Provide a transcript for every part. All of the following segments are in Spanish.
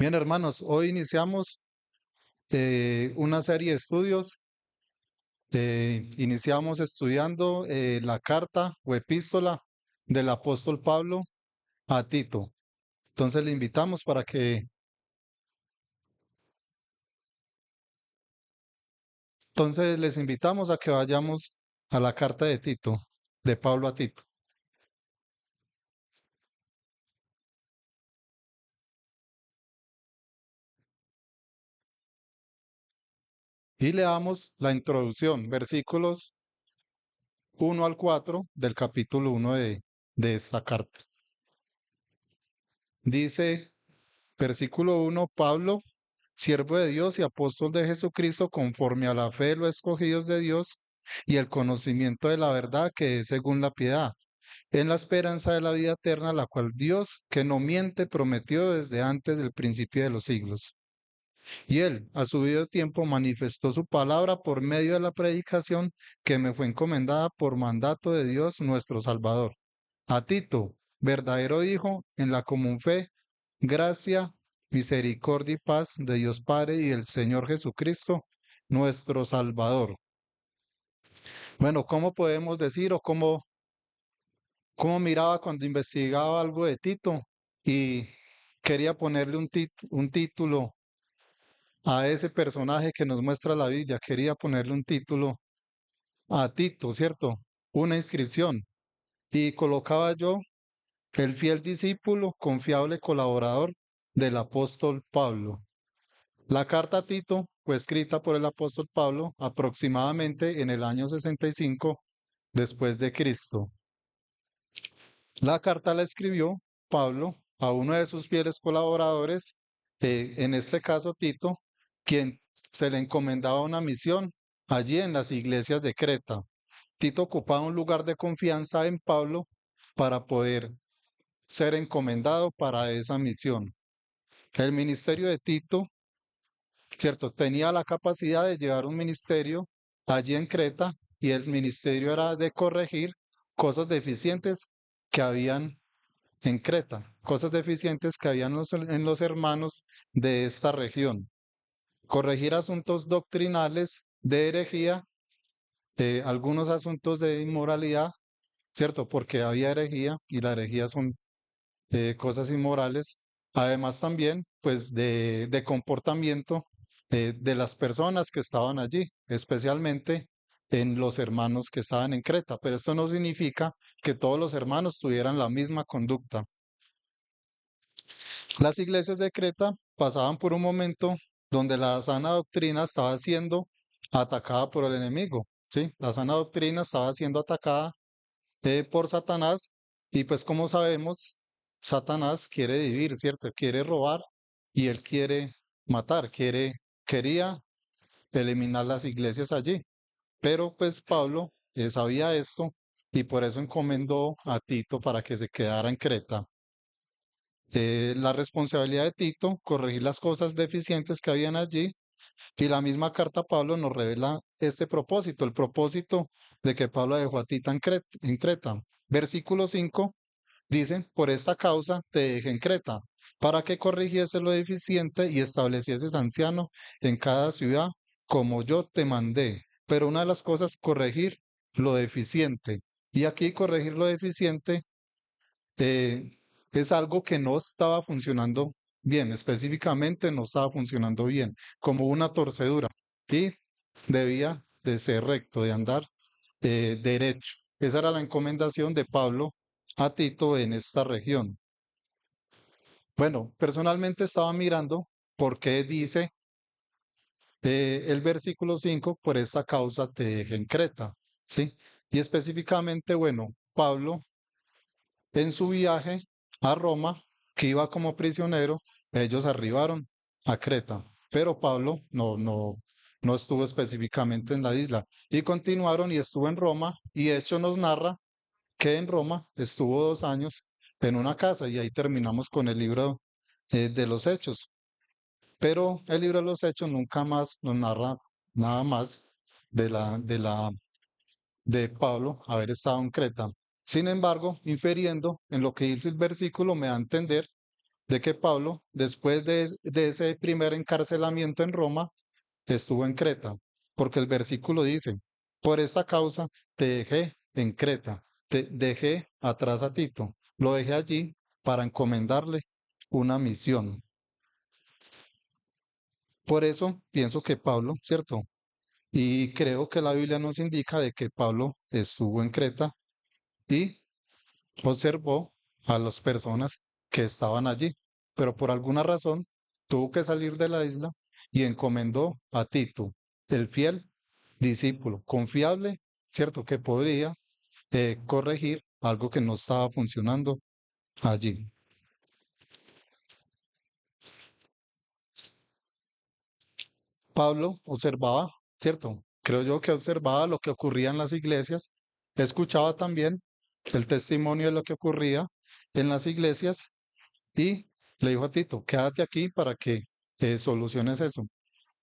Bien, hermanos, hoy iniciamos una serie de estudios. Iniciamos estudiando la carta o epístola del apóstol Pablo a Tito. Entonces le invitamos para que, entonces les invitamos a que vayamos a la carta de Tito, de Pablo a Tito, y leamos la introducción, versículos 1 al 4 del capítulo 1 de esta carta. Dice, versículo 1, Pablo, siervo de Dios y apóstol de Jesucristo, conforme a la fe de los escogidos de Dios y el conocimiento de la verdad que es según la piedad, en la esperanza de la vida eterna, la cual Dios, que no miente, prometió desde antes del principio de los siglos. Y él, a su debido tiempo, manifestó su palabra por medio de la predicación que me fue encomendada por mandato de Dios nuestro Salvador. A Tito, verdadero hijo, en la común fe, gracia, misericordia y paz de Dios Padre y del Señor Jesucristo, nuestro Salvador. Bueno, ¿cómo podemos decir o cómo miraba cuando investigaba algo de Tito y quería ponerle un título a ese personaje que nos muestra la Biblia? Quería ponerle un título a Tito, ¿cierto? Una inscripción. Y colocaba yo el fiel discípulo, confiable colaborador del apóstol Pablo. La carta a Tito fue escrita por el apóstol Pablo aproximadamente en el año 65 después de Cristo. La carta la escribió Pablo a uno de sus fieles colaboradores, en este caso Tito, quien se le encomendaba una misión allí en las iglesias de Creta. Tito ocupaba un lugar de confianza en Pablo para poder ser encomendado para esa misión. El ministerio de Tito, cierto, tenía la capacidad de llevar un ministerio allí en Creta, y el ministerio era de corregir cosas deficientes que habían en Creta, cosas deficientes que habían en los hermanos de esta región. Corregir asuntos doctrinales de herejía, algunos asuntos de inmoralidad, ¿cierto? Porque había herejía y la herejía son cosas inmorales. Además también, pues, de comportamiento de las personas que estaban allí, especialmente en los hermanos que estaban en Creta. Pero esto no significa que todos los hermanos tuvieran la misma conducta. Las iglesias de Creta pasaban por un momento donde la sana doctrina estaba siendo atacada por el enemigo, ¿sí? La sana doctrina estaba siendo atacada por Satanás, y pues como sabemos, Satanás quiere dividir, ¿cierto? Quiere robar y él quiere matar, quería eliminar las iglesias allí. Pero pues Pablo sabía esto y por eso encomendó a Tito para que se quedara en Creta. La responsabilidad de Tito, corregir las cosas deficientes que habían allí, y la misma carta a Pablo nos revela este propósito, el propósito de que Pablo dejó a Tito en Creta. Versículo 5 dice, por esta causa te dejé en Creta, para que corrigiese lo deficiente y establecieses anciano en cada ciudad, como yo te mandé. Pero una de las cosas, corregir lo deficiente. Y aquí corregir lo deficiente eh, es algo que no estaba funcionando bien, específicamente no estaba funcionando bien, como una torcedura, y debía de ser recto, de andar derecho. Esa era la encomendación de Pablo a Tito en esta región. Bueno, personalmente estaba mirando por qué dice el versículo 5, por esta causa te dejé en Creta, ¿sí? Y específicamente, bueno, Pablo en su viaje a Roma, que iba como prisionero, ellos arribaron a Creta, pero Pablo no estuvo específicamente en la isla, y continuaron y estuvo en Roma, y Hecho nos narra que en Roma estuvo 2 años en una casa, y ahí terminamos con el libro de los Hechos. Pero el libro de los Hechos nunca más nos narra nada más de Pablo haber estado en Creta. Sin embargo, infiriendo en lo que dice el versículo, me da a entender de que Pablo, después de ese primer encarcelamiento en Roma, estuvo en Creta, porque el versículo dice, por esta causa te dejé en Creta, te dejé atrás a Tito, lo dejé allí para encomendarle una misión. Por eso pienso que Pablo, ¿cierto? Y creo que la Biblia nos indica de que Pablo estuvo en Creta y observó a las personas que estaban allí, pero por alguna razón tuvo que salir de la isla y encomendó a Tito, el fiel discípulo, confiable, ¿cierto? Que podría corregir algo que no estaba funcionando allí. Pablo observaba, ¿cierto? Creo yo que observaba lo que ocurría en las iglesias, escuchaba también el testimonio de lo que ocurría en las iglesias y le dijo a Tito, quédate aquí para que soluciones eso.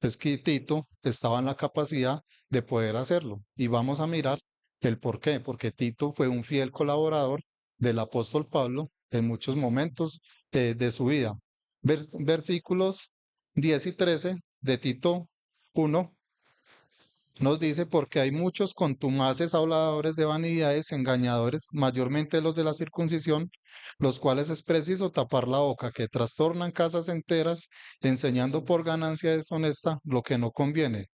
Es que Tito estaba en la capacidad de poder hacerlo y vamos a mirar el por qué, porque Tito fue un fiel colaborador del apóstol Pablo en muchos momentos de su vida. Versículos 10 y 13 de Tito 1 nos dice, porque hay muchos contumaces habladores de vanidades, engañadores, mayormente los de la circuncisión, los cuales es preciso tapar la boca, que trastornan casas enteras, enseñando por ganancia deshonesta lo que no conviene.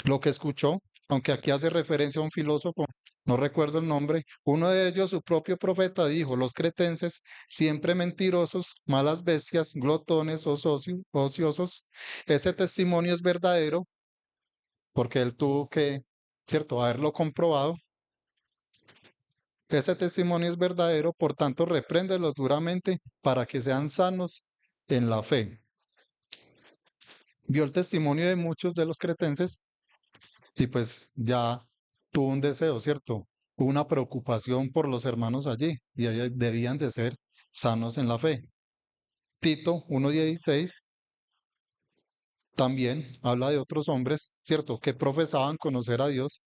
Lo que escuchó, aunque aquí hace referencia a un filósofo, no recuerdo el nombre, uno de ellos, su propio profeta, dijo, los cretenses, siempre mentirosos, malas bestias, glotones, ociosos, ese testimonio es verdadero porque él tuvo que, ¿cierto?, haberlo comprobado. Ese testimonio es verdadero, por tanto, repréndelos duramente para que sean sanos en la fe. Vio el testimonio de muchos de los cretenses y pues ya tuvo un deseo, ¿cierto? Hubo una preocupación por los hermanos allí y ellos debían de ser sanos en la fe. Tito 1:16 también habla de otros hombres, ¿cierto?, que profesaban conocer a Dios,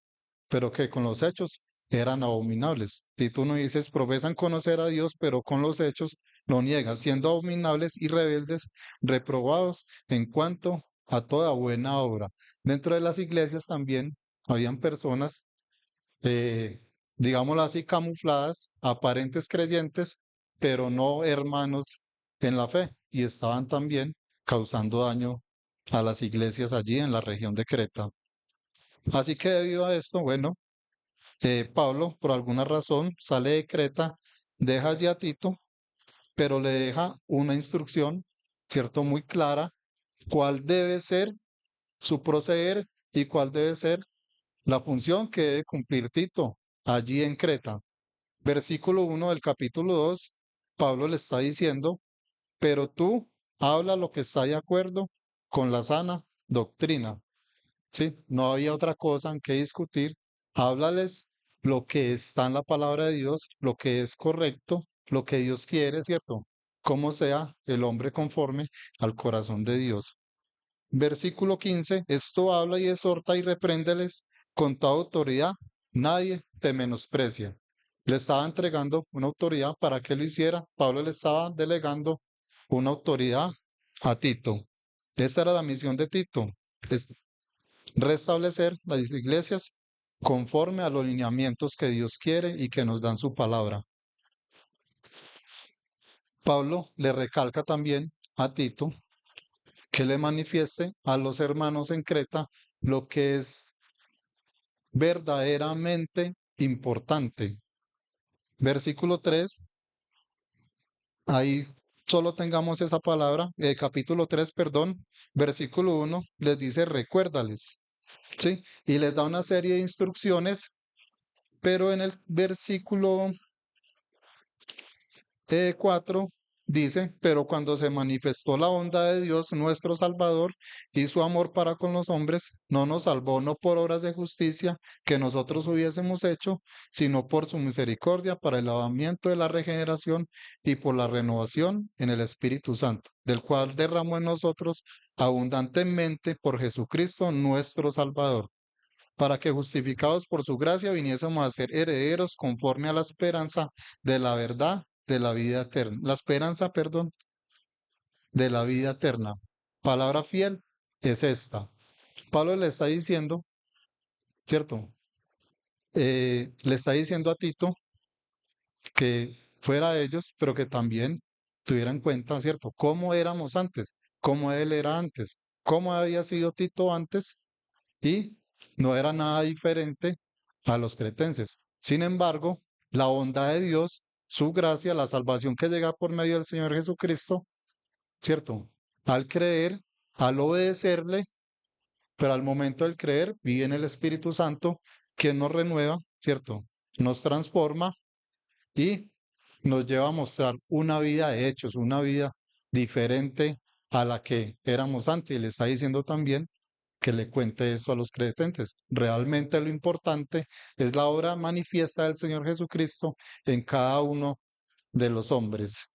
pero que con los hechos eran abominables. Tito 1 dice, profesan conocer a Dios, pero con los hechos lo niegan, siendo abominables y rebeldes, reprobados en cuanto a toda buena obra. Dentro de las iglesias también habían personas, eh, digámoslo así, camufladas, aparentes creyentes, pero no hermanos en la fe, y estaban también causando daño a las iglesias allí en la región de Creta. Así que debido a esto, bueno, Pablo, por alguna razón, sale de Creta, deja allí a Tito, pero le deja una instrucción, ¿cierto? Muy clara, cuál debe ser su proceder y cuál debe ser la función que debe cumplir Tito allí en Creta. Versículo 1 del capítulo 2, Pablo le está diciendo, pero tú habla lo que está de acuerdo con la sana doctrina. Sí, no había otra cosa en que discutir. Háblales lo que está en la palabra de Dios, lo que es correcto, lo que Dios quiere, ¿cierto? Como sea el hombre conforme al corazón de Dios. Versículo 15, esto habla y exhorta y repréndeles con toda autoridad, nadie te menosprecia. Le estaba entregando una autoridad para que lo hiciera. Pablo le estaba delegando una autoridad a Tito. Esta era la misión de Tito, restablecer las iglesias conforme a los lineamientos que Dios quiere y que nos dan su palabra. Pablo le recalca también a Tito que le manifieste a los hermanos en Creta lo que es verdaderamente importante. Versículo 3, ahí solo tengamos esa palabra, capítulo 3, perdón, versículo 1, les dice recuérdales, ¿sí? Y les da una serie de instrucciones, pero en el versículo 4 dice, pero cuando se manifestó la bondad de Dios, nuestro Salvador, y su amor para con los hombres, no nos salvó no por obras de justicia que nosotros hubiésemos hecho, sino por su misericordia para el lavamiento de la regeneración y por la renovación en el Espíritu Santo, del cual derramó en nosotros abundantemente por Jesucristo nuestro Salvador, para que justificados por su gracia viniésemos a ser herederos conforme a la esperanza de la verdad de la vida eterna. La esperanza, perdón, de la vida eterna. Palabra fiel es esta. Pablo le está diciendo, ¿cierto? Le está diciendo a Tito que fuera ellos, pero que también tuviera en cuenta, ¿cierto? Cómo éramos antes, cómo él era antes, cómo había sido Tito antes y no era nada diferente a los cretenses. Sin embargo, la bondad de Dios, su gracia, la salvación que llega por medio del Señor Jesucristo, ¿cierto? Al creer, al obedecerle, pero al momento del creer, viene el Espíritu Santo, que nos renueva, ¿cierto? Nos transforma y nos lleva a mostrar una vida de hechos, una vida diferente a la que éramos antes. Y le está diciendo también que le cuente eso a los creyentes. Realmente lo importante es la obra manifiesta del Señor Jesucristo en cada uno de los hombres.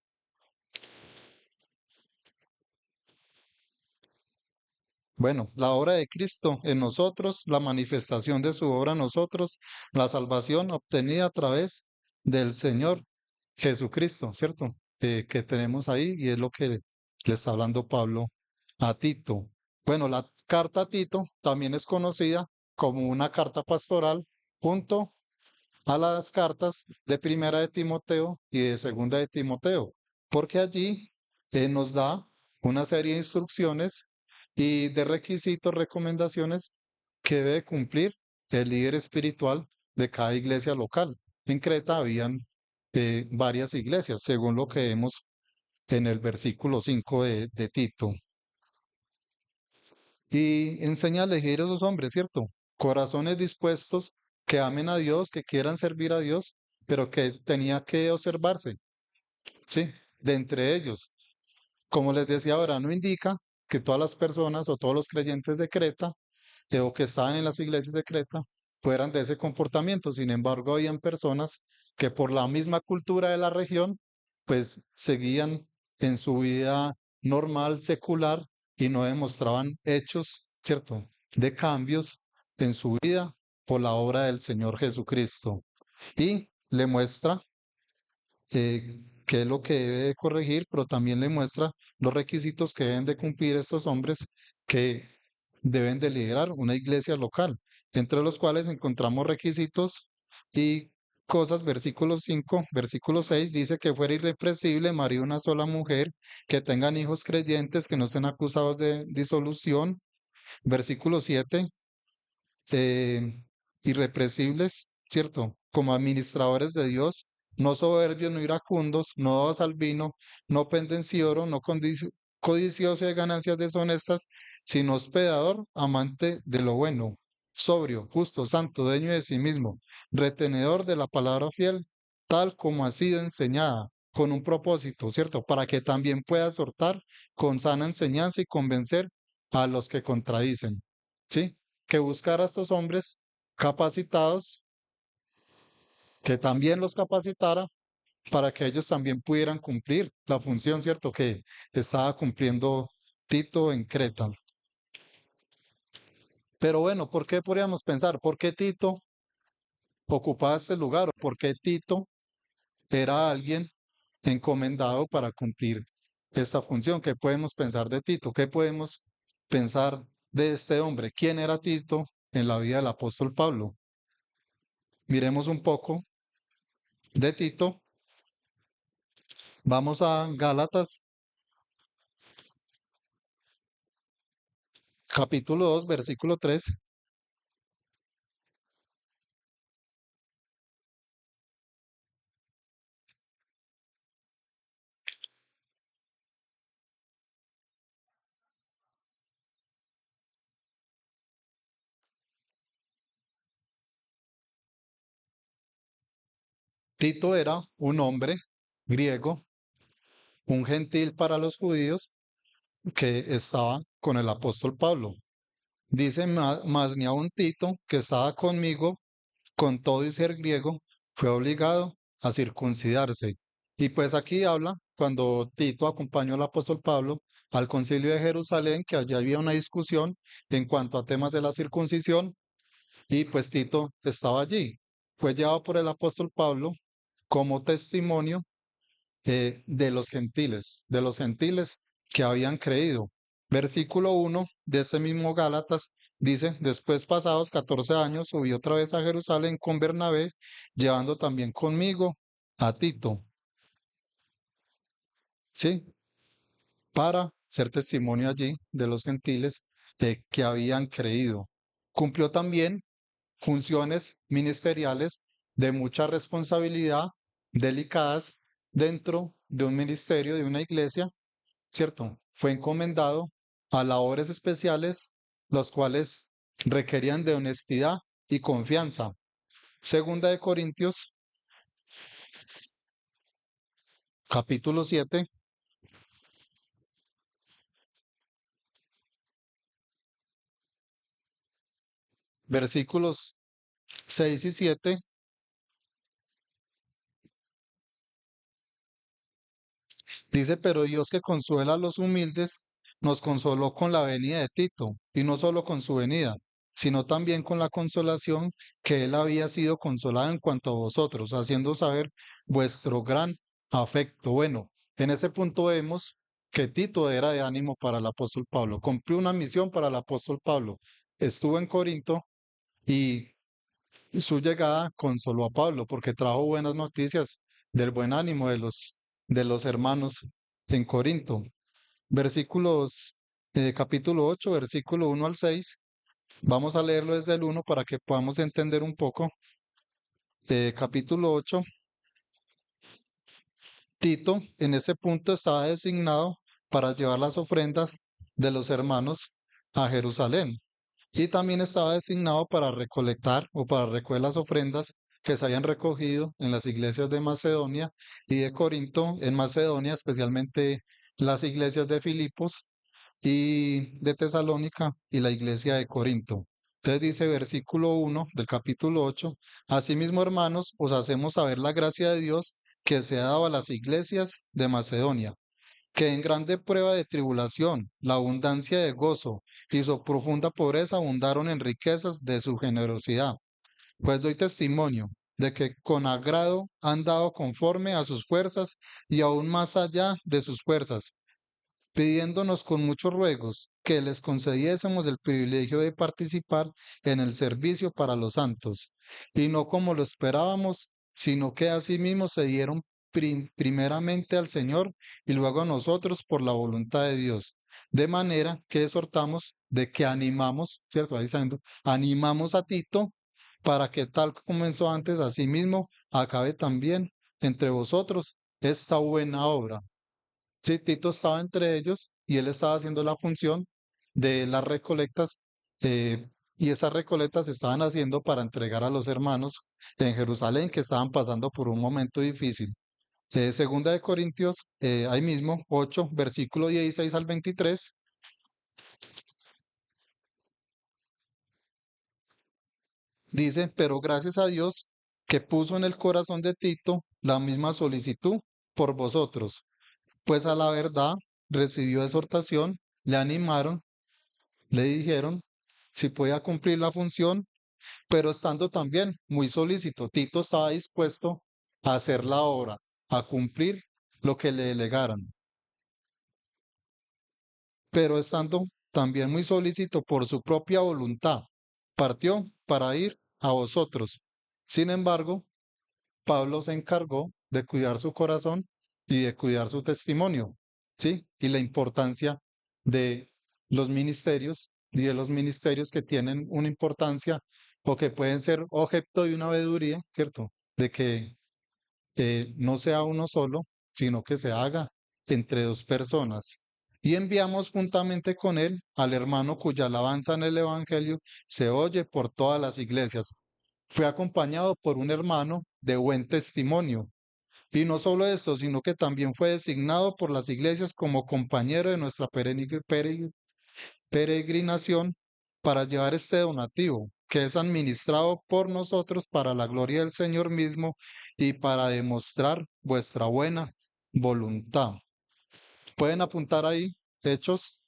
Bueno, la obra de Cristo en nosotros, la manifestación de su obra en nosotros, la salvación obtenida a través del Señor Jesucristo, ¿cierto? Que tenemos ahí y es lo que le está hablando Pablo a Tito. Bueno, la carta a Tito también es conocida como una carta pastoral junto a las cartas de Primera de Timoteo y de Segunda de Timoteo, porque allí nos da una serie de instrucciones y de requisitos, recomendaciones que debe cumplir el líder espiritual de cada iglesia local. En Creta habían varias iglesias, según lo que vemos en el versículo 5 de Tito. Y enseña a elegir a esos hombres, ¿cierto? Corazones dispuestos que amen a Dios, que quieran servir a Dios, pero que tenía que observarse, ¿sí? De entre ellos. Como les decía ahora, no indica que todas las personas o todos los creyentes de Creta o que estaban en las iglesias de Creta fueran de ese comportamiento. Sin embargo, habían personas que por la misma cultura de la región, pues seguían en su vida normal, secular, y no demostraban hechos, ¿cierto?, de cambios en su vida por la obra del Señor Jesucristo. Y le muestra qué es lo que debe de corregir, pero también le muestra los requisitos que deben de cumplir estos hombres que deben de liderar una iglesia local, entre los cuales encontramos requisitos y cosas. Versículo 5, versículo 6 dice que fuera irrepresible, marido una sola mujer, que tengan hijos creyentes, que no estén acusados de disolución. Versículo 7, eh, irrepresibles, ¿cierto? Como administradores de Dios, no soberbios, no iracundos, no dados al vino, no pendenciero, no codicioso de ganancias deshonestas, sino hospedador, amante de lo bueno, sobrio, justo, santo, dueño de sí mismo, retenedor de la palabra fiel, tal como ha sido enseñada, con un propósito, ¿cierto? Para que también pueda exhortar con sana enseñanza y convencer a los que contradicen, ¿sí? Que buscar a estos hombres capacitados, que también los capacitara para que ellos también pudieran cumplir la función, ¿cierto?, que estaba cumpliendo Tito en Creta. Pero bueno, ¿por qué podríamos pensar? ¿Por qué Tito ocupaba este lugar? ¿Por qué Tito era alguien encomendado para cumplir esta función? ¿Qué podemos pensar de Tito? ¿Qué podemos pensar de este hombre? ¿Quién era Tito en la vida del apóstol Pablo? Miremos un poco de Tito. Vamos a Gálatas, capítulo 2 versículo 3. Tito era un hombre griego, un gentil para los judíos, que estaba con el apóstol Pablo. Dice más ni aun Tito, que estaba conmigo, con todo y ser griego, fue obligado a circuncidarse. Y pues aquí habla cuando Tito acompañó al apóstol Pablo al concilio de Jerusalén, que allí había una discusión en cuanto a temas de la circuncisión, y pues Tito estaba allí. Fue llevado por el apóstol Pablo como testimonio de los gentiles que habían creído. Versículo 1 de ese mismo Gálatas dice, después pasados 14 años subí otra vez a Jerusalén con Bernabé, llevando también conmigo a Tito, ¿sí? Para ser testimonio allí de los gentiles que habían creído. Cumplió también funciones ministeriales de mucha responsabilidad, delicadas dentro de un ministerio, de una iglesia, ¿cierto? Fue encomendado a labores especiales, los cuales requerían de honestidad y confianza. Segunda de Corintios, capítulo 7, versículos 6 y 7. Dice, pero Dios que consuela a los humildes, nos consoló con la venida de Tito, y no solo con su venida, sino también con la consolación que él había sido consolado en cuanto a vosotros, haciendo saber vuestro gran afecto. Bueno, en ese punto vemos que Tito era de ánimo para el apóstol Pablo, cumplió una misión para el apóstol Pablo, estuvo en Corinto y su llegada consoló a Pablo porque trajo buenas noticias del buen ánimo de los hermanos en Corinto. Versículos, capítulo 8 versículo 1 al 6. Vamos a leerlo desde el 1 para que podamos entender un poco. Capítulo 8. Tito en ese punto estaba designado para llevar las ofrendas de los hermanos a Jerusalén. Y también estaba designado para recolectar o para recoger las ofrendas que se hayan recogido en las iglesias de Macedonia y de Corinto, en Macedonia, especialmente las iglesias de Filipos y de Tesalónica y la iglesia de Corinto. Entonces dice versículo 1 del capítulo 8, asimismo, hermanos, os hacemos saber la gracia de Dios que se ha dado a las iglesias de Macedonia, que en grande prueba de tribulación, la abundancia de gozo y su profunda pobreza abundaron en riquezas de su generosidad. Pues doy testimonio de que con agrado han dado conforme a sus fuerzas y aún más allá de sus fuerzas, pidiéndonos con muchos ruegos que les concediésemos el privilegio de participar en el servicio para los santos, y no como lo esperábamos, sino que asimismo se dieron primeramente al Señor y luego a nosotros por la voluntad de Dios. De manera que exhortamos de que animamos, ¿cierto? Ahí diciendo, animamos a Tito para que tal como comenzó antes, asimismo acabe también entre vosotros esta buena obra. Sí, Tito estaba entre ellos y él estaba haciendo la función de las recolectas, y esas recolectas se estaban haciendo para entregar a los hermanos en Jerusalén que estaban pasando por un momento difícil. Segunda de Corintios, ahí mismo, 8 versículo 16 al 23, dice, pero gracias a Dios que puso en el corazón de Tito la misma solicitud por vosotros, pues a la verdad recibió exhortación, le animaron, le dijeron si podía cumplir la función, pero estando también muy solícito, Tito estaba dispuesto a hacer la obra, a cumplir lo que le delegaran, pero estando también muy solícito por su propia voluntad, partió para ir a vosotros. Sin embargo, Pablo se encargó de cuidar su corazón y de cuidar su testimonio, ¿sí? Y la importancia de los ministerios y de los ministerios que tienen una importancia o que pueden ser objeto de una veeduría, ¿cierto? De que no sea uno solo, sino que se haga entre dos personas. Y enviamos juntamente con él al hermano cuya alabanza en el Evangelio se oye por todas las iglesias. Fue acompañado por un hermano de buen testimonio. Y no solo esto, sino que también fue designado por las iglesias como compañero de nuestra peregrinación para llevar este donativo, que es administrado por nosotros para la gloria del Señor mismo y para demostrar vuestra buena voluntad. Pueden apuntar ahí, Hechos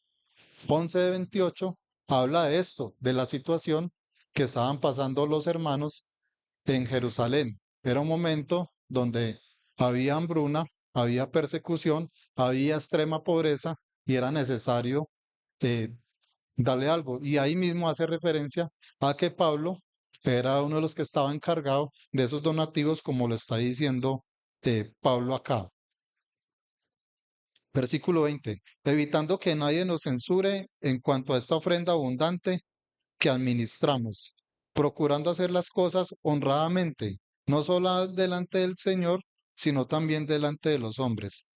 11 de 28, habla de esto, de la situación que estaban pasando los hermanos en Jerusalén. Era un momento donde había hambruna, había persecución, había extrema pobreza y era necesario eh, darle algo. Y ahí mismo hace referencia a que Pablo era uno de los que estaba encargado de esos donativos, como lo está diciendo Pablo acá. Versículo 20, evitando que nadie nos censure en cuanto a esta ofrenda abundante que administramos, procurando hacer las cosas honradamente, no solo delante del Señor, sino también delante de los hombres.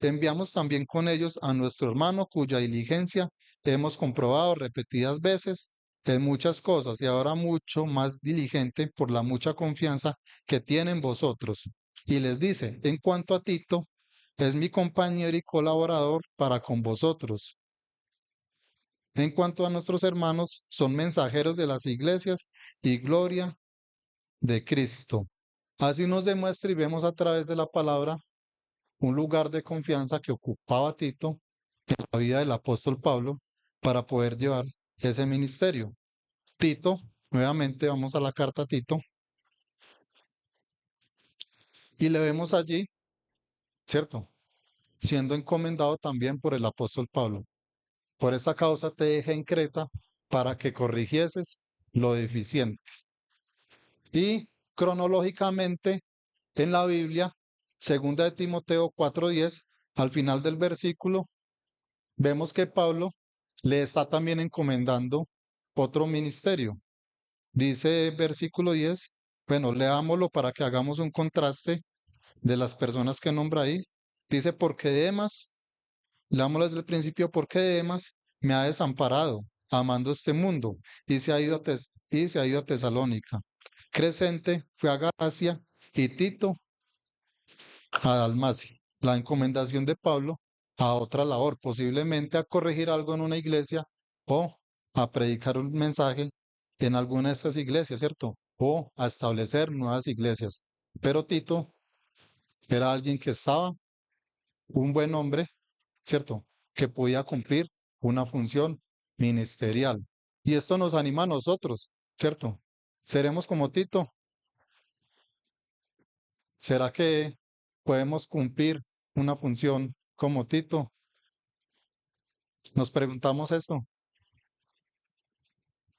Enviamos también con ellos a nuestro hermano cuya diligencia hemos comprobado repetidas veces en muchas cosas y ahora mucho más diligente por la mucha confianza que tiene en vosotros. Y les dice, en cuanto a Tito, es mi compañero y colaborador para con vosotros. En cuanto a nuestros hermanos, son mensajeros de las iglesias y gloria de Cristo. Así nos demuestra y vemos a través de la palabra un lugar de confianza que ocupaba Tito en la vida del apóstol Pablo para poder llevar ese ministerio. Tito, nuevamente vamos a la carta a Tito y le vemos allí, ¿cierto? Siendo encomendado también por el apóstol Pablo. Por esta causa te dejé en Creta para que corrigieses lo deficiente. Y cronológicamente en la Biblia, segunda de Timoteo 4:10, al final del versículo, vemos que Pablo le está también encomendando otro ministerio. Dice versículo 10, bueno, leámoslo para que hagamos un contraste de las personas que nombra ahí. Dice, porque Demas, leámoslo desde el principio, porque Demas me ha desamparado, amando este mundo, y se ha ido a Tesalónica. Crescente fue a Galacia y Tito a Dalmacia. La encomendación de Pablo a otra labor, posiblemente a corregir algo en una iglesia o a predicar un mensaje en alguna de estas iglesias, ¿cierto? O a establecer nuevas iglesias. Pero Tito era alguien que estaba, un buen hombre, ¿cierto? Que podía cumplir una función ministerial. Y esto nos anima a nosotros, ¿cierto? ¿Seremos como Tito? ¿Será que podemos cumplir una función como Tito? Nos preguntamos esto.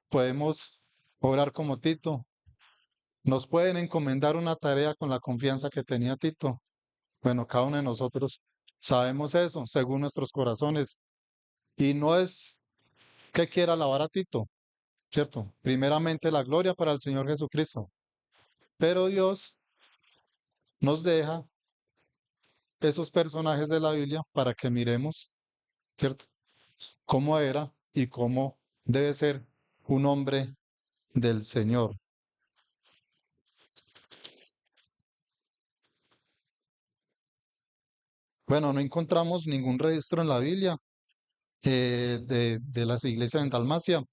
¿Podemos orar como Tito? ¿Nos pueden encomendar una tarea con la confianza que tenía Tito? Bueno, cada uno de nosotros sabemos eso, según nuestros corazones. Y no es que quiera alabar a Tito, ¿cierto? Primeramente la gloria para el Señor Jesucristo. Pero Dios nos deja esos personajes de la Biblia para que miremos, ¿cierto? Cómo era y cómo debe ser un hombre del Señor. Bueno, no encontramos ningún registro en la Biblia de las iglesias en Dalmacia.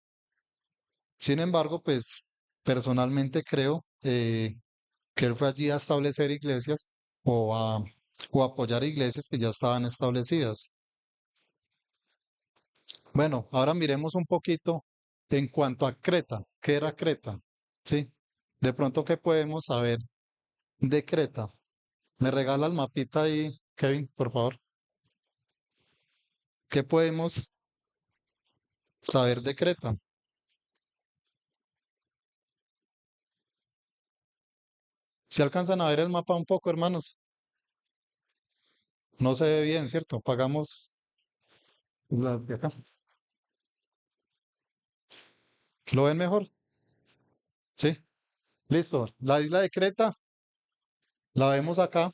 Sin embargo, pues personalmente creo que él fue allí a establecer iglesias o a, o a apoyar iglesias que ya estaban establecidas. Bueno, ahora miremos un poquito en cuanto a Creta. ¿Qué era Creta? ¿Sí? De pronto, ¿qué podemos saber de Creta? ¿Me regala el mapita ahí, Kevin, por favor? ¿Qué podemos saber de Creta? Si alcanzan a ver el mapa un poco, hermanos, no se ve bien, ¿cierto? Pagamos las de acá. ¿Lo ven mejor? Sí. Listo. La isla de Creta, la vemos acá.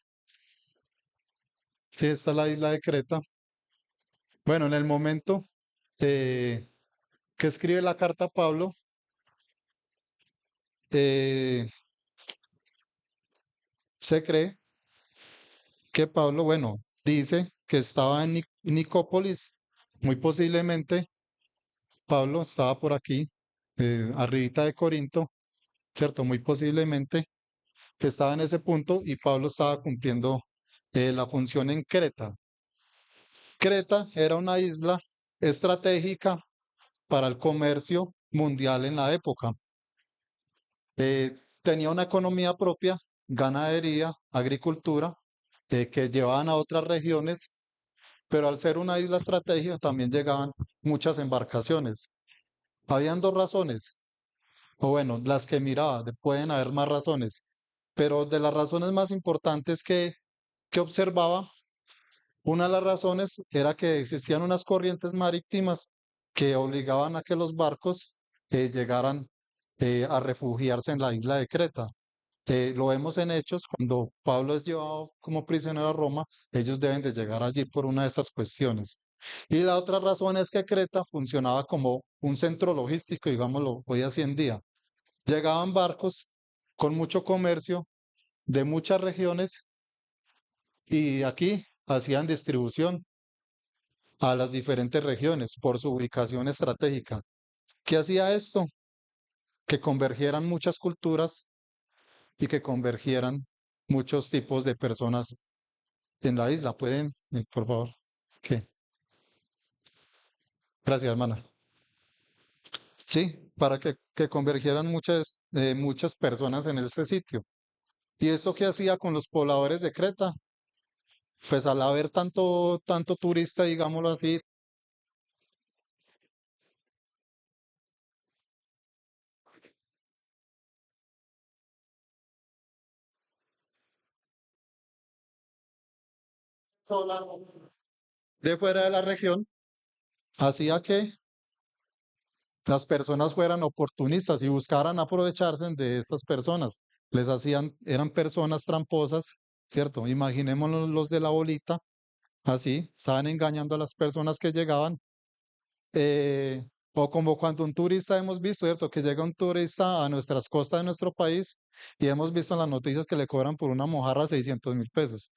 Sí, esta es la isla de Creta. Bueno, en el momento eh, que escribe la carta a Pablo, eh, se cree que Pablo, bueno, dice que estaba en Nicópolis. Muy posiblemente Pablo estaba por aquí, arribita de Corinto, ¿cierto? Muy posiblemente que estaba en ese punto y Pablo estaba cumpliendo la función en Creta. Creta era una isla estratégica para el comercio mundial en la época. Tenía una economía propia, ganadería, agricultura, que llevaban a otras regiones, pero al ser una isla estratégica también llegaban muchas embarcaciones. Habían dos razones, o bueno, las que miraba, pueden haber más razones, pero de las razones más importantes que observaba, una de las razones era que existían unas corrientes marítimas que obligaban a que los barcos llegaran a refugiarse en la isla de Creta. Lo vemos en Hechos, cuando Pablo es llevado como prisionero a Roma, ellos deben de llegar allí por una de esas cuestiones. Y la otra razón es que Creta funcionaba como un centro logístico, digámoslo, hoy así en día. Llegaban barcos con mucho comercio de muchas regiones y aquí hacían distribución a las diferentes regiones por su ubicación estratégica. ¿Qué hacía esto? Que convergieran muchas culturas y que convergieran muchos tipos de personas en la isla. ¿Pueden, por favor? ¿Qué? Gracias, hermana. Sí, para que convergieran muchas personas en ese sitio. ¿Y eso qué hacía con los pobladores de Creta? Pues al haber tanto turista, digámoslo así, de fuera de la región, hacía que las personas fueran oportunistas y buscaran aprovecharse de estas personas. Les hacían, eran personas tramposas, ¿cierto? Imaginémonos los de la bolita, así, estaban engañando a las personas que llegaban. O como cuando un turista hemos visto, ¿cierto? Que llega un turista a nuestras costas de nuestro país y hemos visto en las noticias que le cobran por una mojarra 600.000 pesos.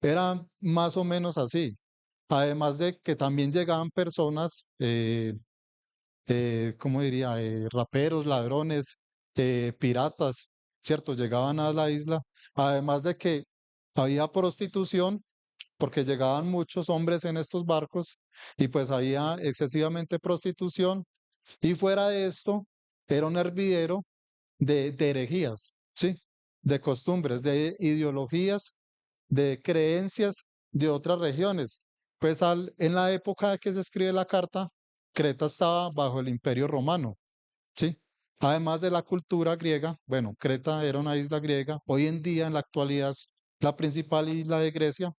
Era más o menos así. Además de que también llegaban personas, ¿cómo diría? Raperos, ladrones, piratas, ¿cierto? Llegaban a la isla. Además de que había prostitución, porque llegaban muchos hombres en estos barcos y pues había excesivamente prostitución. Y fuera de esto, era un hervidero de herejías, ¿sí? De costumbres, de ideologías, de creencias de otras regiones. Pues en la época de que se escribe la carta, Creta estaba bajo el Imperio Romano, ¿sí? Además de la cultura griega, bueno, Creta era una isla griega, hoy en día en la actualidad es la principal isla de Grecia,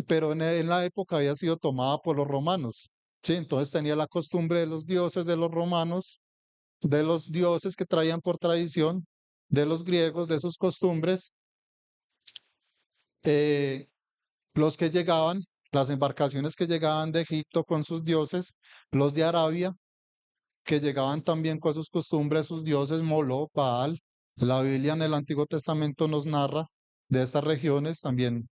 pero en la época había sido tomada por los romanos, ¿sí? Entonces tenía la costumbre de los dioses de los romanos, de los dioses que traían por tradición, de los griegos, de sus costumbres. eh, los que llegaban, las embarcaciones que llegaban de Egipto con sus dioses, los de Arabia, que llegaban también con sus costumbres, sus dioses, Moloch, Baal. La Biblia en el Antiguo Testamento nos narra de estas regiones también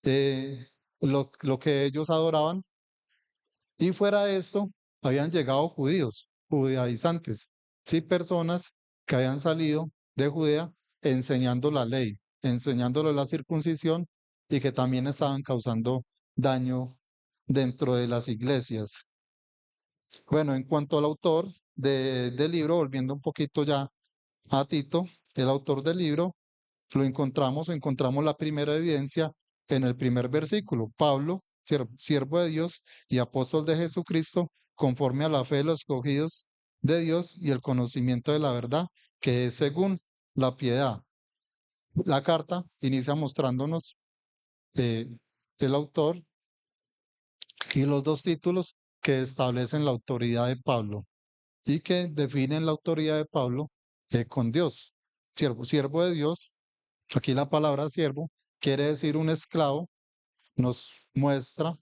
eh, lo que ellos adoraban. Y fuera de esto, habían llegado judíos, judaizantes, sí, personas que habían salido de Judea enseñando la ley, enseñándole la circuncisión y que también estaban causando daño dentro de las iglesias. Bueno, en cuanto al autor del libro, volviendo un poquito ya a Tito, el autor del libro, lo encontramos la primera evidencia en el primer versículo. Pablo, siervo de Dios y apóstol de Jesucristo, conforme a la fe de los escogidos de Dios y el conocimiento de la verdad, que es según la piedad. La carta inicia mostrándonos eh, el autor y los dos títulos que establecen la autoridad de Pablo y que definen la autoridad de Pablo con Dios. Siervo de Dios. Aquí la palabra siervo quiere decir un esclavo, nos muestra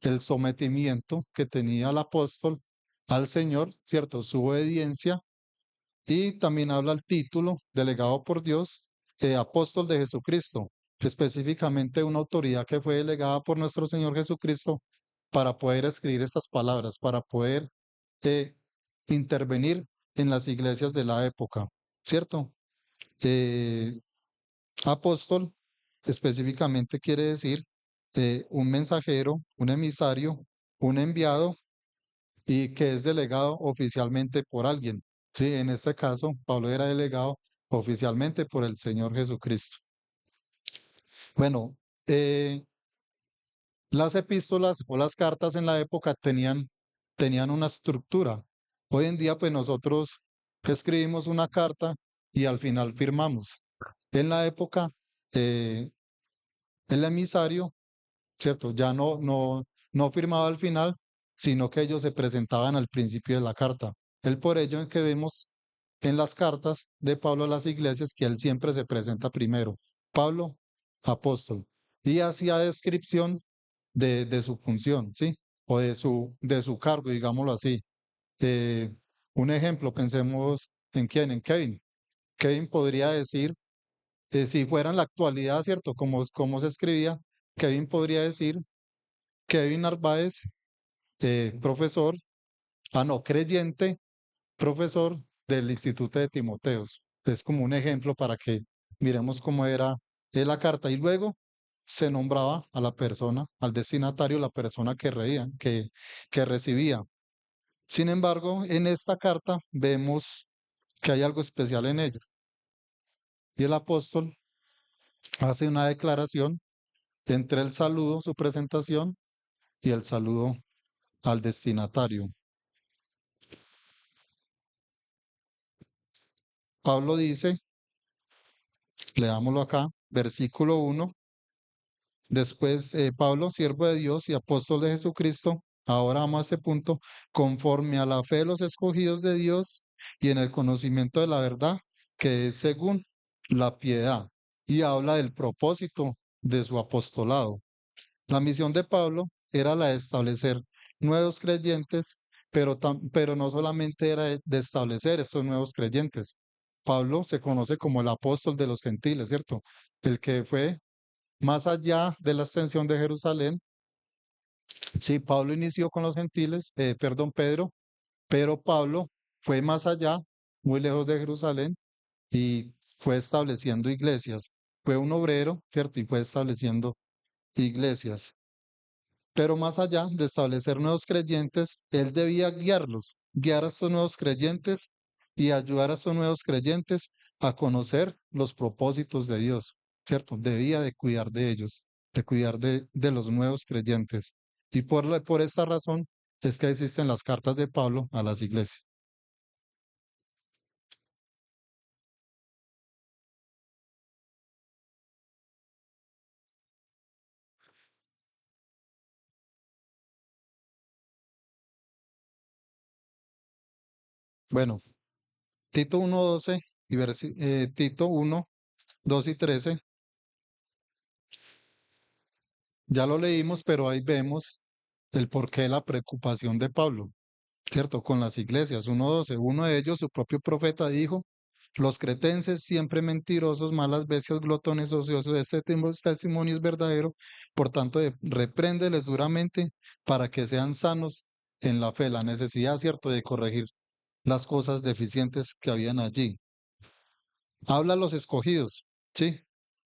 el sometimiento que tenía el apóstol al Señor, ¿cierto? Su obediencia y también habla el título delegado por Dios, apóstol de Jesucristo, específicamente una autoridad que fue delegada por nuestro Señor Jesucristo para poder escribir estas palabras, para poder eh, intervenir en las iglesias de la época, ¿cierto? Eh, Apóstol específicamente quiere decir un mensajero, un emisario, un enviado y que es delegado oficialmente por alguien. Sí, en este caso, Pablo era delegado oficialmente por el Señor Jesucristo. Bueno, eh, Las epístolas o las cartas en la época tenían una estructura. Hoy en día, pues nosotros escribimos una carta y al final firmamos. En la época, eh, el emisario, ¿cierto? Ya no firmaba al final, sino que ellos se presentaban al principio de la carta. El por ello en que vemos en las cartas de Pablo a las iglesias que él siempre se presenta primero. Pablo, apóstol, y hacía descripción de su función, ¿sí? O de su cargo, digámoslo así. Eh, un ejemplo, pensemos en quién, en Kevin. Kevin podría decir, si fuera en la actualidad, ¿cierto? Como se escribía, Kevin podría decir Kevin Narváez, profesor, no, creyente, profesor del Instituto de Timoteos. Es como un ejemplo para que miremos cómo era la carta. Y luego se nombraba a la persona, al destinatario, la persona que recibía. Sin embargo, en esta carta vemos que hay algo especial en ella. Y el apóstol hace una declaración entre el saludo, su presentación, y el saludo al destinatario. Pablo dice, leámoslo acá, versículo 1. Después, Pablo, siervo de Dios y apóstol de Jesucristo, ahora vamos a este punto, conforme a la fe de los escogidos de Dios y en el conocimiento de la verdad, que es según la piedad, y habla del propósito de su apostolado. La misión de Pablo era la de establecer nuevos creyentes, pero no solamente era de establecer estos nuevos creyentes. Pablo se conoce como el apóstol de los gentiles, ¿cierto? El que fue más allá de la extensión de Jerusalén. Sí, Pablo inició con los gentiles, perdón, Pedro, pero Pablo fue más allá, muy lejos de Jerusalén, y fue estableciendo iglesias. Fue un obrero, ¿cierto? Y fue estableciendo iglesias. Pero más allá de establecer nuevos creyentes, él debía guiarlos, guiar a estos nuevos creyentes y ayudar a estos nuevos creyentes a conocer los propósitos de Dios, ¿cierto? Debía de cuidar de ellos, de cuidar de los nuevos creyentes. Y por esta razón es que existen las cartas de Pablo a las iglesias. Bueno, Tito 1:12 y Tito 1:2 y 13, ya lo leímos, pero ahí vemos el porqué de la preocupación de Pablo. ¿Cierto? Con las iglesias, 1:12. Uno de ellos, su propio profeta, dijo, los cretenses siempre mentirosos, malas bestias, glotones, ociosos, este testimonio es verdadero, por tanto, repréndeles duramente para que sean sanos en la fe, la necesidad, ¿cierto?, de corregir las cosas deficientes que habían allí. Habla a los escogidos, ¿sí?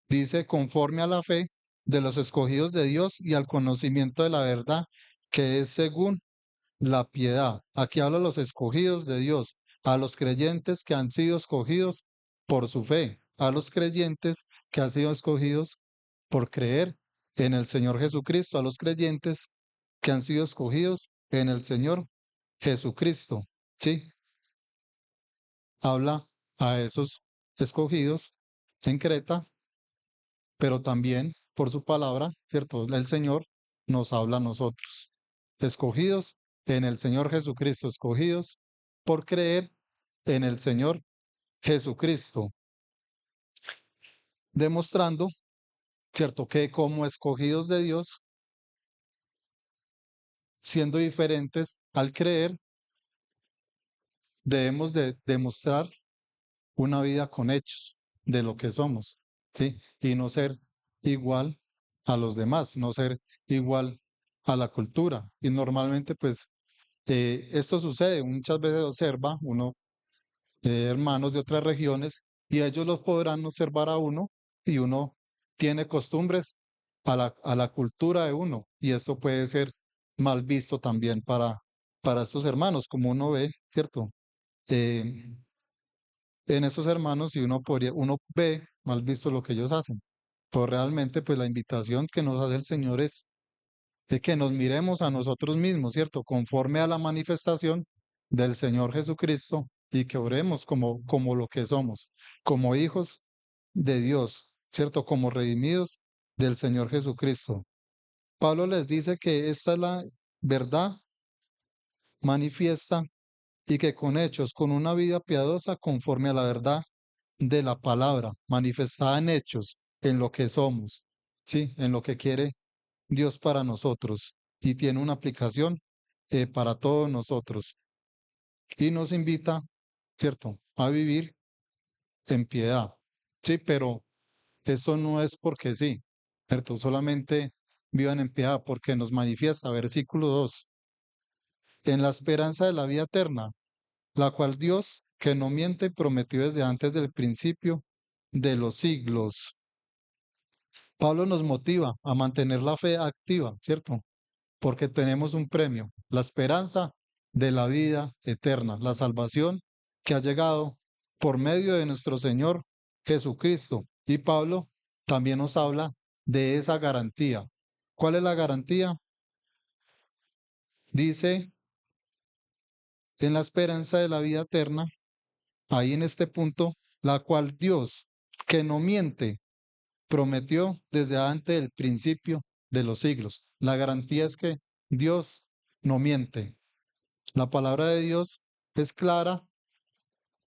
Dice, conforme a la fe de los escogidos de Dios y al conocimiento de la verdad, que es según la piedad. Aquí habla a los escogidos de Dios, a los creyentes que han sido escogidos por su fe, a los creyentes que han sido escogidos por creer en el Señor Jesucristo, a los creyentes que han sido escogidos en el Señor Jesucristo. Sí, habla a esos escogidos en Creta, pero también por su palabra, ¿cierto? El Señor nos habla a nosotros, escogidos en el Señor Jesucristo, escogidos por creer en el Señor Jesucristo, demostrando, ¿cierto?, que como escogidos de Dios, siendo diferentes al creer, debemos de demostrar una vida con hechos de lo que somos, ¿sí? Y no ser igual a los demás, no ser igual a la cultura. Y normalmente, pues, esto sucede, muchas veces observa uno hermanos de otras regiones y ellos los podrán observar a uno y uno tiene costumbres a la cultura de uno y esto puede ser mal visto también para estos hermanos, como uno ve, ¿cierto? Eh, en estos hermanos y uno ve mal visto lo que ellos hacen. Pero realmente, pues la invitación que nos hace el Señor es de que nos miremos a nosotros mismos, ¿cierto? Conforme a la manifestación del Señor Jesucristo y que oremos como lo que somos, como hijos de Dios, ¿cierto? Como redimidos del Señor Jesucristo. Pablo les dice que esta es la verdad manifiesta y que con hechos, con una vida piadosa conforme a la verdad de la palabra, manifestada en hechos, en lo que somos, ¿sí? En lo que quiere Dios para nosotros y tiene una aplicación para todos nosotros y nos invita, ¿cierto?, a vivir en piedad, ¿sí? Pero eso no es porque sí, ¿cierto? Solamente vivan en piedad porque nos manifiesta, versículo 2 en la esperanza de la vida eterna, la cual Dios, que no miente, prometió desde antes del principio de los siglos. Pablo nos motiva a mantener la fe activa, ¿cierto? Porque tenemos un premio, la esperanza de la vida eterna, la salvación que ha llegado por medio de nuestro Señor Jesucristo. Y Pablo también nos habla de esa garantía. ¿Cuál es la garantía? Dice, en la esperanza de la vida eterna, ahí en este punto, la cual Dios, que no miente, prometió desde antes del principio de los siglos. La garantía es que Dios no miente. La palabra de Dios es clara,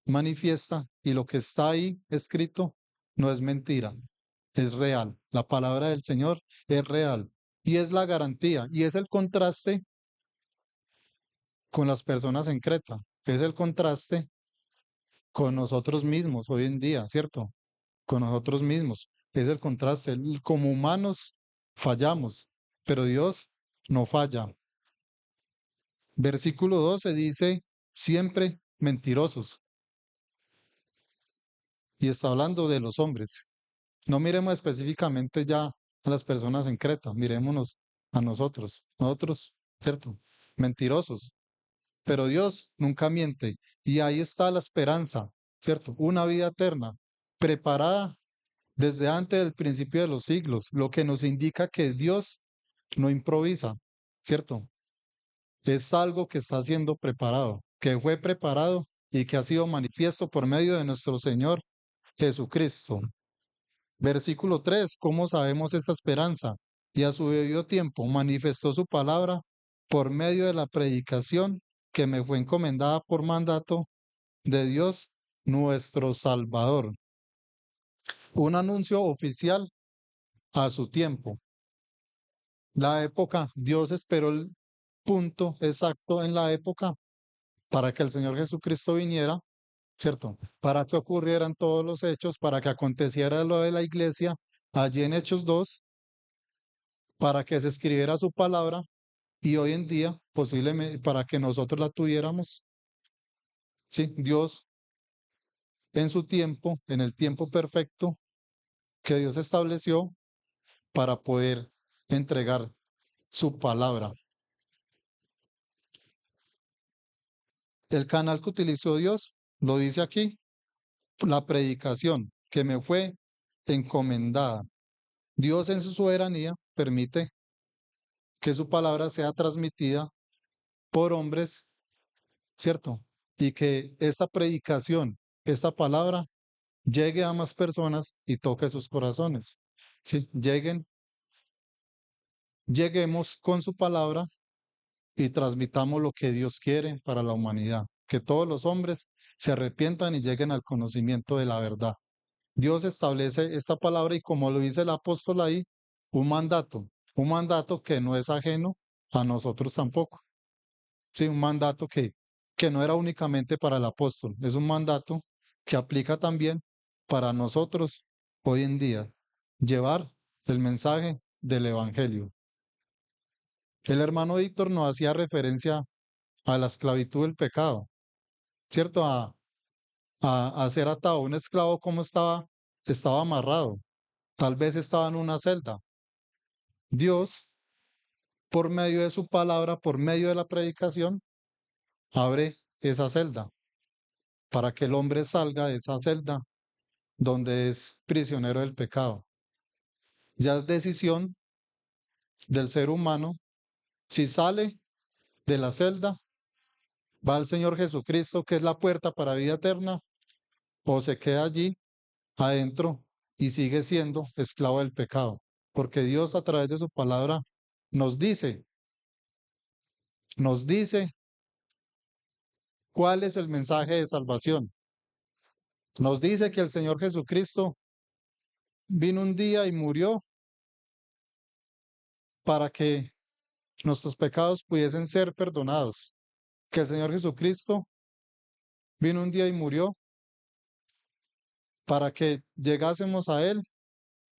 manifiesta, y lo que está ahí escrito no es mentira, es real. La palabra del Señor es real y es la garantía y es el contraste con las personas en Creta, es el contraste con nosotros mismos hoy en día, ¿cierto? Con nosotros mismos. Es el contraste. Como humanos fallamos, pero Dios no falla. Versículo 12 dice, siempre mentirosos. Y está hablando de los hombres. No miremos específicamente ya a las personas en Creta, mirémonos a nosotros. Nosotros, ¿cierto? Mentirosos. Pero Dios nunca miente. Y ahí está la esperanza, ¿cierto? Una vida eterna, preparada desde antes del principio de los siglos, lo que nos indica que Dios no improvisa, ¿cierto? Es algo que está siendo preparado, que fue preparado y que ha sido manifiesto por medio de nuestro Señor Jesucristo. Versículo 3, ¿cómo sabemos esta esperanza? Y a su debido tiempo manifestó su palabra por medio de la predicación que me fue encomendada por mandato de Dios nuestro Salvador. Un anuncio oficial a su tiempo. La época, Dios esperó el punto exacto en la época para que el Señor Jesucristo viniera, ¿cierto? Para que ocurrieran todos los hechos, para que aconteciera lo de la iglesia allí en Hechos 2, para que se escribiera su palabra y hoy en día posiblemente para que nosotros la tuviéramos, ¿sí? Dios en su tiempo, en el tiempo perfecto que Dios estableció para poder entregar su palabra. El canal que utilizó Dios, lo dice aquí, la predicación que me fue encomendada. Dios en su soberanía permite que su palabra sea transmitida por hombres, ¿cierto? Y que esta predicación, esta palabra, llegue a más personas y toque sus corazones. Sí, lleguemos con su palabra y transmitamos lo que Dios quiere para la humanidad, que todos los hombres se arrepientan y lleguen al conocimiento de la verdad. Dios establece esta palabra y como lo dice el apóstol ahí, un mandato que no es ajeno a nosotros tampoco. Sí, un mandato que no era únicamente para el apóstol, es un mandato que aplica también para nosotros hoy en día, llevar el mensaje del Evangelio. El hermano Víctor nos hacía referencia a la esclavitud del pecado, ¿cierto? A ser atado. Un esclavo, ¿cómo estaba? Estaba amarrado, tal vez estaba en una celda. Dios, por medio de su palabra, por medio de la predicación, abre esa celda para que el hombre salga de esa celda donde es prisionero del pecado. Ya es decisión del ser humano Si sale de la celda, va al Señor Jesucristo, que es la puerta para vida eterna, o se queda allí adentro y sigue siendo esclavo del pecado. Porque Dios a través de su palabra nos dice, nos dice cuál es el mensaje de salvación. Nos dice que el Señor Jesucristo vino un día y murió para que nuestros pecados pudiesen ser perdonados. Que el Señor Jesucristo vino un día y murió para que llegásemos a Él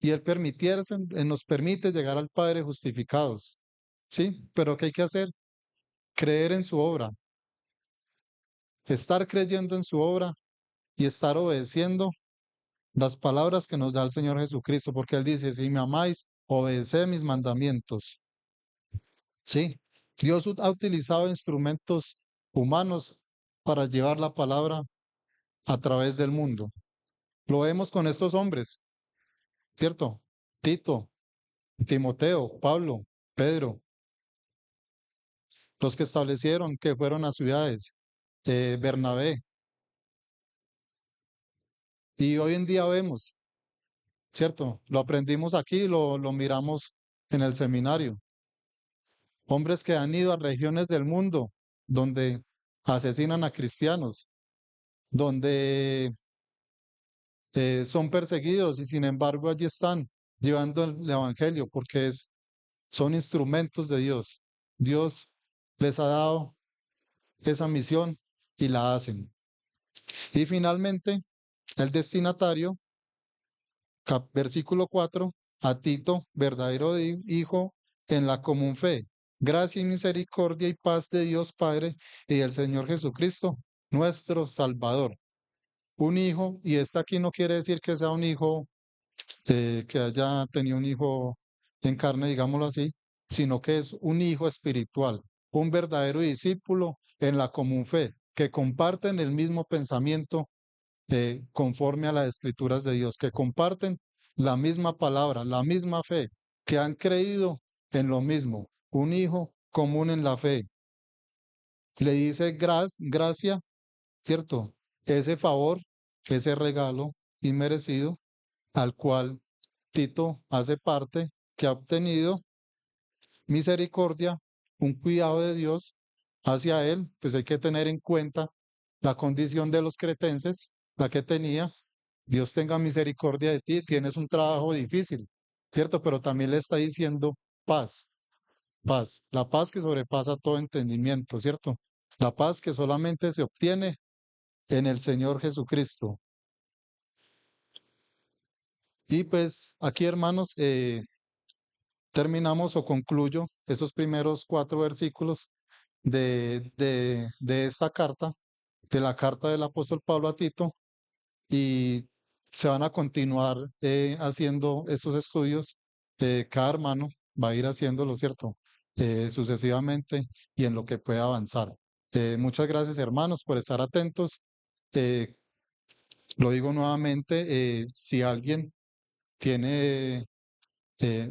y Él nos permite llegar al Padre justificados. ¿Sí? Pero ¿qué hay que hacer? Creer en su obra, estar creyendo en su obra y estar obedeciendo las palabras que nos da el Señor Jesucristo, porque Él dice, si me amáis, obedeced mis mandamientos. Sí, Dios ha utilizado instrumentos humanos para llevar la palabra a través del mundo. Lo vemos con estos hombres, ¿cierto? Tito, Timoteo, Pablo, Pedro, los que establecieron que fueron a ciudades, Bernabé. Y hoy en día vemos, ¿cierto? Lo aprendimos aquí, lo miramos en el seminario. Hombres que han ido a regiones del mundo donde asesinan a cristianos, donde son perseguidos y sin embargo allí están llevando el evangelio porque son instrumentos de Dios. Dios les ha dado esa misión y la hacen. Y finalmente, el destinatario, versículo 4, a Tito, verdadero hijo en la común fe. Gracia y misericordia y paz de Dios Padre y del Señor Jesucristo, nuestro Salvador. Un hijo, y este aquí no quiere decir que sea un hijo que haya tenido un hijo en carne, digámoslo así, sino que es un hijo espiritual, un verdadero discípulo en la común fe, que comparten el mismo pensamiento conforme a las escrituras de Dios, que comparten la misma palabra, la misma fe, que han creído en lo mismo, un hijo común en la fe. Le dice gracia, ¿cierto? Ese favor, ese regalo inmerecido al cual Tito hace parte, que ha obtenido misericordia, un cuidado de Dios hacia él, pues hay que tener en cuenta la condición de los cretenses, la que tenía. Dios tenga misericordia de ti, tienes un trabajo difícil, ¿cierto? Pero también le está diciendo paz, paz, la paz que sobrepasa todo entendimiento, ¿cierto? La paz que solamente se obtiene en el Señor Jesucristo. Y pues aquí, hermanos, terminamos o concluyo esos primeros 4 versículos de esta carta, de la carta del apóstol Pablo a Tito, y se van a continuar haciendo estos estudios. Cada hermano va a ir haciéndolo, ¿cierto? Sucesivamente y en lo que pueda avanzar. Muchas gracias, hermanos, por estar atentos. Eh, lo digo nuevamente, si alguien tiene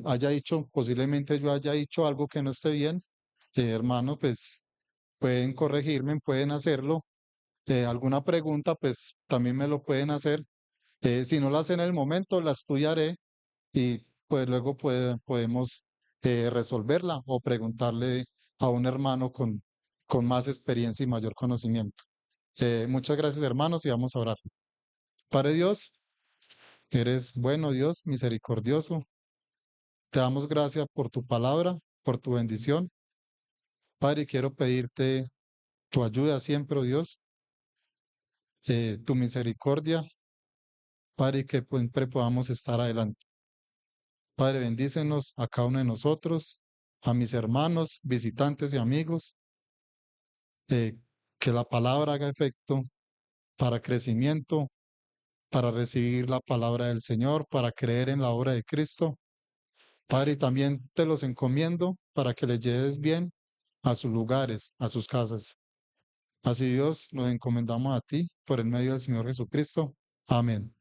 haya dicho, posiblemente yo haya dicho algo que no esté bien, hermano, pues pueden corregirme, pueden hacerlo. Alguna pregunta, pues también me lo pueden hacer. Si no la hacen en el momento, la estudiaré y pues luego podemos resolverla o preguntarle a un hermano con más experiencia y mayor conocimiento. Muchas gracias, hermanos, y vamos a orar. Padre Dios, eres bueno, Dios, misericordioso. Te damos gracias por tu palabra, por tu bendición. Padre, quiero pedirte tu ayuda siempre, oh Dios, tu misericordia, Padre, y que siempre podamos estar adelante. Padre, bendícenos a cada uno de nosotros, a mis hermanos, visitantes y amigos, eh, que la palabra haga efecto para crecimiento, para recibir la palabra del Señor, para creer en la obra de Cristo. Padre, y también te los encomiendo para que les lleves bien a sus lugares, a sus casas. Así Dios, nos encomendamos a ti por el medio del Señor Jesucristo. Amén.